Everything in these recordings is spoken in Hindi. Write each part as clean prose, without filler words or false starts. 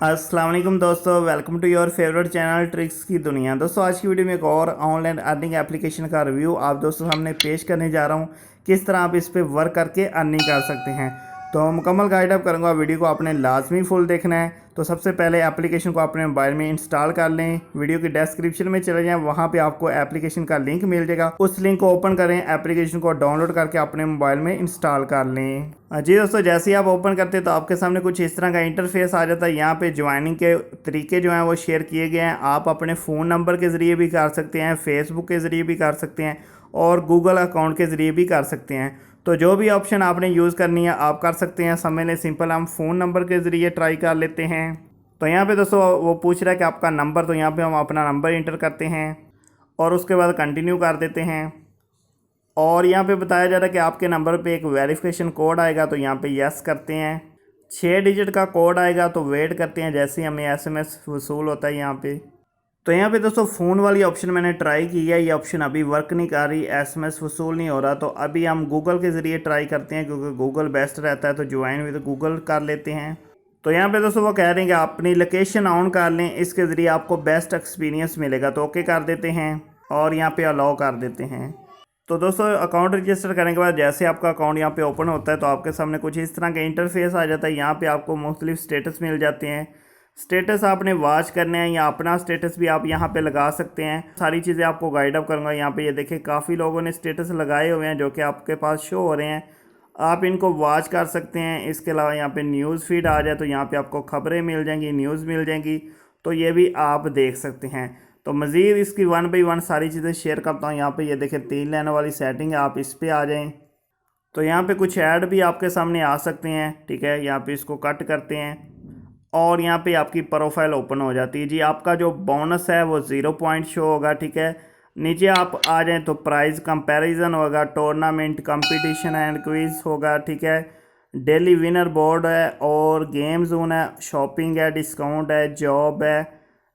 अस्सलाम वालेकुम दोस्तों, welcome to your favourite channel tricks की दुनिया। दोस्तों आज की वीडियो में एक और ऑनलाइन अर्निंग एप्लीकेशन का रिव्यू आप दोस्तों सामने पेश करने जा रहा हूं। किस तरह आप इस पे वर्क करके अर्निंग कर सकते हैं, तो मुकम्मल गाइड अप करूंगा। वीडियो को आपने लाजमी फुल देखना है। तो सबसे पहले एप्लीकेशन को अपने मोबाइल में इंस्टॉल कर लें। वीडियो की डिस्क्रिप्शन में चले जाएं, वहां पे आपको एप्लीकेशन का लिंक मिल जाएगा। उस लिंक को ओपन करें, एप्लीकेशन को डाउनलोड करके अपने मोबाइल में इंस्टॉल कर लें। जी दोस्तों, जैसे ही आप ओपन करते हैं तो आपके सामने कुछ इस तरह का इंटरफेस आ जाता है। यहाँ पे ज्वाइनिंग के तरीके जो हैं वो शेयर किए गए हैं। आप अपने फ़ोन नंबर के ज़रिए भी कर सकते हैं, फेसबुक के ज़रिए भी कर सकते हैं और गूगल अकाउंट के ज़रिए भी कर सकते हैं। तो जो भी ऑप्शन आपने यूज़ करनी है आप कर सकते हैं। समझ लें, सिंपल हम फ़ोन नंबर के ज़रिए ट्राई कर लेते हैं। तो यहाँ पे दोस्तों वो पूछ रहा है कि आपका नंबर, तो यहाँ पे हम अपना नंबर इंटर करते हैं और उसके बाद कंटिन्यू कर देते हैं। और यहाँ पे बताया जा रहा है कि आपके नंबर पे एक वेरिफिकेशन कोड आएगा, तो यहाँ पे यस करते हैं। 6 डिजिट का कोड आएगा तो वेट करते हैं जैसे ही हमें एसएमएस वसूल होता है यहाँ पे। तो यहाँ पे दोस्तों फ़ोन वाली ऑप्शन मैंने ट्राई की है, ये ऑप्शन अभी वर्क नहीं कर रही, एसएमएस वसूल नहीं हो रहा। तो अभी हम गूगल के ज़रिए ट्राई करते हैं क्योंकि गूगल बेस्ट रहता है। तो ज्वाइन विद गूगल कर लेते हैं। तो यहाँ पे दोस्तों वो कह रहे हैं कि अपनी लोकेशन ऑन कर लें, इसके ज़रिए आपको बेस्ट एक्सपीरियंस मिलेगा। तो ओके कर देते हैं और यहाँ पे अलाउ कर देते हैं। तो दोस्तों अकाउंट रजिस्टर करने के बाद जैसे आपका अकाउंट यहाँ पे ओपन होता है तो आपके सामने कुछ इस तरह का इंटरफेस आ जाता है। यहाँ पे आपको मुख्तलिफ स्टेटस मिल जाते हैं। स्टेटस आपने वॉच करने हैं या अपना स्टेटस भी आप यहाँ पे लगा सकते हैं। सारी चीज़ें आपको गाइड अप करूँगा। यहाँ पे ये देखिए काफ़ी लोगों ने स्टेटस लगाए हुए हैं जो कि आपके पास शो हो रहे हैं। आप इनको वॉच कर सकते हैं। इसके अलावा यहाँ पे न्यूज़ फीड आ जाए तो यहाँ पे आपको खबरें मिल जाएंगी, न्यूज़ मिल जाएंगी, तो ये भी आप देख सकते हैं। तो मज़ीद इसकी 1 बाई 1 सारी चीज़ें शेयर करता हूँ। यहाँ पे ये देखें 3 लाइन वाली सेटिंग है, आप इस पर आ जाएँ। तो यहाँ पे कुछ ऐड भी आपके सामने आ सकते हैं, ठीक है। यहाँ पे इसको कट करते हैं और यहाँ पे आपकी प्रोफाइल ओपन हो जाती है। जी आपका जो बोनस है वो 0 पॉइंट शो होगा, ठीक है। नीचे आप आ जाएं तो प्राइस कंपैरिजन होगा, टूर्नामेंट, कंपटीशन एंड क्विज होगा, ठीक है। डेली विनर बोर्ड है और गेम जोन है, शॉपिंग है, डिस्काउंट है, जॉब है,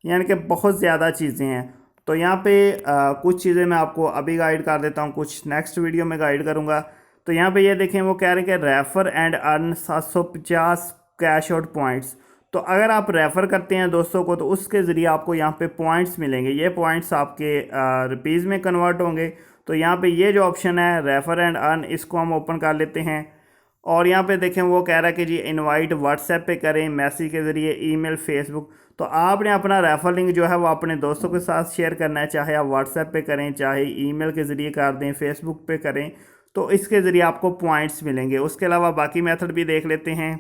यानी कि बहुत ज़्यादा चीज़ें हैं। तो यहाँ पे कुछ चीज़ें मैं आपको अभी गाइड कर देता हूँ, कुछ नेक्स्ट वीडियो में गाइड करूँगा। तो यहाँ पे ये देखें वो कह रहे हैं कि refer and earn 750 cash out points. तो अगर आप रेफ़र करते हैं दोस्तों को तो उसके ज़रिए आपको यहाँ पे पॉइंट्स मिलेंगे। ये पॉइंट्स आपके रुपीज़ में कन्वर्ट होंगे। तो यहाँ पे ये जो ऑप्शन है रेफ़र एंड अर्न, इसको हम ओपन कर लेते हैं। और यहाँ पे देखें वो कह रहा है कि जी इनवाइट व्हाट्सएप पे करें, मैसेज के ज़रिए, ईमेल, फेसबुक। तो आपने अपना रेफर लिंक जो है वो अपने दोस्तों के साथ शेयर करना है, चाहे आप व्हाट्सएप पे करें, चाहे ईमेल के ज़रिए कर दें, फेसबुक पे करें, तो इसके ज़रिए आपको पॉइंट्स मिलेंगे। उसके अलावा बाकी मेथड भी देख लेते हैं।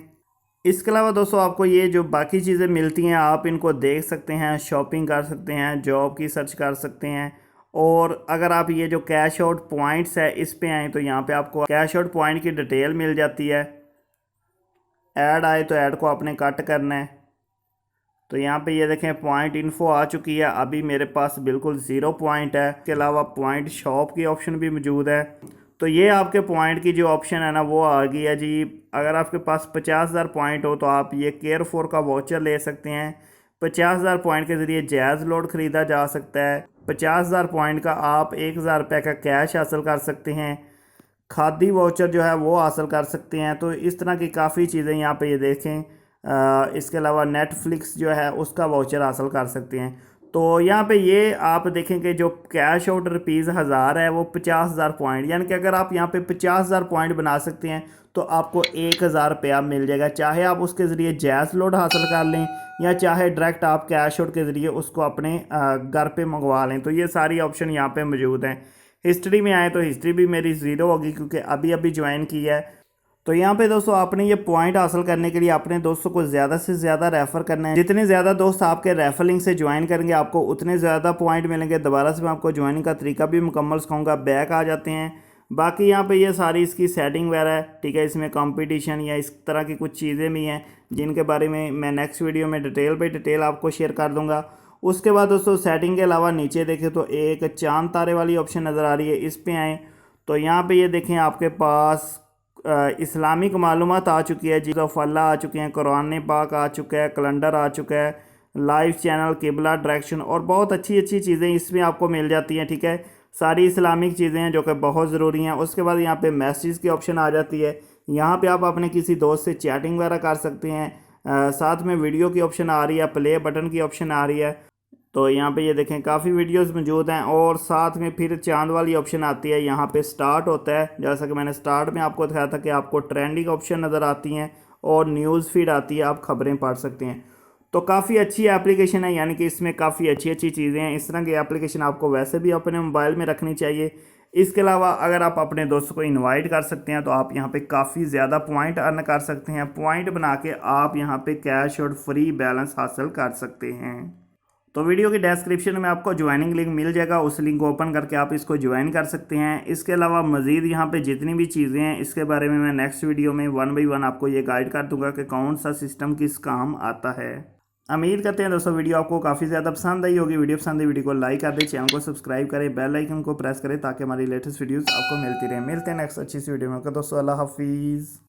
इसके अलावा दोस्तों आपको ये जो बाकी चीज़ें मिलती हैं आप इनको देख सकते हैं, शॉपिंग कर सकते हैं, जॉब की सर्च कर सकते हैं। और अगर आप ये जो कैश आउट पॉइंट्स है इस पे आएँ तो यहाँ पे आपको कैश आउट पॉइंट की डिटेल मिल जाती है। ऐड आए तो ऐड को आपने कट करना है। तो यहाँ पे ये देखें पॉइंट इन्फो आ चुकी है, अभी मेरे पास बिल्कुल 0 पॉइंट है। इसके अलावा पॉइंट शॉप की ऑप्शन भी मौजूद है। तो ये आपके पॉइंट की जो ऑप्शन है ना वो आ गई है जी। अगर आपके पास 50,000 पॉइंट हो तो आप ये केयर फोर का वाउचर ले सकते हैं। 50,000 पॉइंट के ज़रिए जैज़ लोड ख़रीदा जा सकता है। 50,000 पॉइंट का आप 1,000 रुपये का कैश हासिल कर सकते हैं। खादी वाउचर जो है वो हासिल कर सकते हैं। तो इस तरह की काफ़ी चीज़ें यहाँ पे ये देखें। इसके अलावा नेटफ्लिक्स जो है उसका वाउचर हासिल कर सकते हैं। तो यहाँ पे ये आप देखेंगे जो कैश आउट रुपीज़ 1000 है वो 50,000 पॉइंट, यानी कि अगर आप यहाँ पे 50,000 पॉइंट बना सकते हैं तो आपको 1,000 रुपया मिल जाएगा। चाहे आप उसके ज़रिए जैज़ लोड हासिल कर लें या चाहे डायरेक्ट आप कैश आउट के ज़रिए उसको अपने घर पे मंगवा लें। तो ये सारी ऑप्शन यहाँ पे मौजूद हैं। हिस्ट्री में आए तो हिस्ट्री भी मेरी 0 होगी क्योंकि अभी अभी ज्वाइन की है। तो यहाँ पे दोस्तों आपने ये पॉइंट हासिल करने के लिए अपने दोस्तों को ज़्यादा से ज़्यादा रेफ़र करना है। जितने ज़्यादा दोस्त आपके रेफर लिंक से ज्वाइन करेंगे आपको उतने ज़्यादा पॉइंट मिलेंगे। दोबारा से मैं आपको ज्वाइनिंग का तरीका भी मुकम्मल सिखाऊंगा। बैक आ जाते हैं। बाकी यहाँ पे ये सारी इसकी सेटिंग वगैरह है, ठीक है। इसमें कंपटीशन या इस तरह की कुछ चीज़ें भी हैं जिनके बारे में मैं नेक्स्ट वीडियो में डिटेल बाई डिटेल आपको शेयर कर दूँगा। उसके बाद दोस्तों सेटिंग के अलावा नीचे देखें तो एक चांद तारे वाली ऑप्शन नज़र आ रही है, इस पे आएँ तो यहाँ पे ये देखें आपके पास इस्लामिक मालूमात आ चुकी है जी। फ़ल्ला आ चुके हैं, कुरान पाक आ चुका है, कैलेंडर आ चुका है, लाइव चैनल, किबला डायरेक्शन और बहुत अच्छी अच्छी चीज़ें इसमें आपको मिल जाती हैं, ठीक है। सारी इस्लामिक चीज़ें हैं जो कि बहुत ज़रूरी हैं। उसके बाद यहाँ पे मैसेज की ऑप्शन आ जाती है। यहाँ पे आप अपने किसी दोस्त से चैटिंग वगैरह कर सकते हैं, साथ में वीडियो की ऑप्शन आ रही है, प्ले बटन की ऑप्शन आ रही है। तो यहाँ पे ये देखें काफ़ी वीडियोस मौजूद हैं और साथ में फिर चांद वाली ऑप्शन आती है। यहाँ पे स्टार्ट होता है, जैसा कि मैंने स्टार्ट में आपको दिखाया था कि आपको ट्रेंडिंग ऑप्शन नज़र आती हैं और न्यूज़ फीड आती है, आप खबरें पढ़ सकते हैं। तो काफ़ी अच्छी एप्लीकेशन है, यानी कि इसमें काफ़ी अच्छी अच्छी चीज़ें हैं। इस तरह की एप्लीकेशन आपको वैसे भी अपने मोबाइल में रखनी चाहिए। इसके अलावा अगर आप अपने दोस्तों को इनवाइट कर सकते हैं तो आप यहाँ पे काफ़ी ज़्यादा पॉइंट अर्न कर सकते हैं। पॉइंट बना के आप यहाँ पे कैश और फ्री बैलेंस हासिल कर सकते हैं। तो वीडियो की डिस्क्रिप्शन में आपको ज्वाइनिंग लिंक मिल जाएगा, उस लिंक को ओपन करके आप इसको ज्वाइन कर सकते हैं। इसके अलावा मज़ीद यहाँ पे जितनी भी चीज़ें हैं इसके बारे में मैं नेक्स्ट वीडियो में 1 बाय 1 आपको ये गाइड कर दूंगा कि कौन सा सिस्टम किस काम आता है। उम्मीद करते हैं दोस्तों वीडियो आपको काफ़ी ज़्यादा पसंद आई होगी। वीडियो पसंद है वीडियो को लाइक कर दें, चैनल को सब्सक्राइब करें, बेल आइकन को प्रेस करें ताकि हमारी लेटेस्ट वीडियोज़ आपको मिलती रहे। मिलते हैं नेक्स्ट अच्छी सी वीडियो में। दोस्तों अल्लाह हाफिज़।